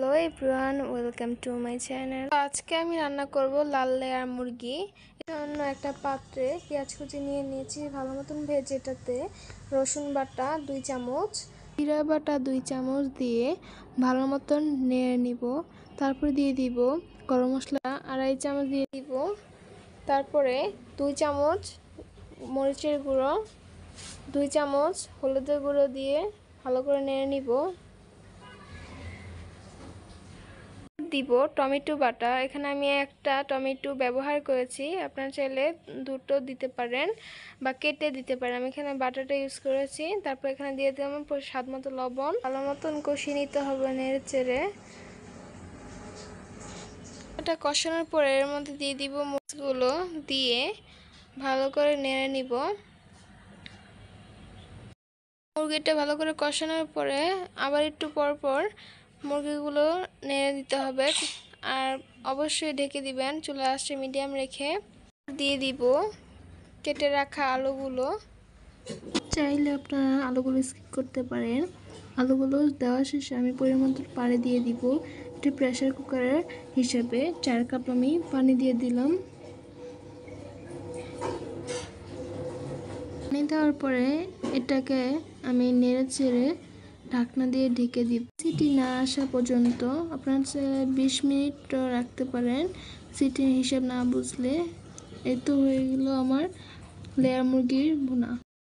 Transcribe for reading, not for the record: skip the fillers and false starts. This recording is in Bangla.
Hello everyone, welcome to my channel. আজকে আমি রান্না করব লাল লেয়ার মুরগি। এর জন্য একটা পাত্রে পেঁয়াজ কুচি নিয়ে নিয়েছি ভালো মতন ভেজে, এটাতে রসুন বাটা 2 চামচ, জিরা বাটা 2 চামচ দিয়ে ভালো মতন নেড়ে নিব। তারপর দিয়ে দিব গরম মশলা 2.5 চামচ দিয়ে দিব। তারপরে 2 চামচ মরিচের গুঁড়ো, 2 চামচ হলুদের গুঁড়ো দিয়ে ভালো করে নেড়ে নিব। দিব টমেটো বাটা। এখানে আমি একটা টমেটো ব্যবহার করেছি, আপনারা চাইলে দুটো দিতে পারেন বা কেটে দিতে পারেন। আমি এখানে বাটাটা ইউজ করেছি। তারপর এখানে দিয়ে দিলাম স্বাদ মতো লবণ। ভালো মতন কষিয়ে নিতে হবে নেড়ে চেড়ে। এটা কষানোর পরে এর মধ্যে দিয়ে দিব মরিচগুলো, দিয়ে ভালো করে নেড়ে নিব। মুরগিটা ভালো করে কষানোর পরে আবার একটু পর পর মুরগিগুলো নেড়ে দিতে হবে, আর অবশ্যই ঢেকে দিবেন চুলা আঁচে মিডিয়াম রেখে। দিয়ে দিব কেটে রাখা আলুগুলো। চাইলে আপনারা আলুগুলো স্কিপ করতে পারেন। আলুগুলো দেওয়া শেষে আমি পরিমাণ মতো পানি দিয়ে দিব। এটা প্রেসার কুকারের হিসাবে 4 কাপ আমি পানি দিয়ে দিলাম। পানি দেওয়ার পরে এটাকে আমি নেড়ে চেড়ে ঢাকনা দিয়ে ঢেকে দিব। সিটি না আসা পর্যন্ত আপনারা 20 মিনিট রাখতে পারেন, সিটির হিসাব না বুঝলে। এই তো হয়ে গেল আমার লেয়ার মুরগির ভুনা।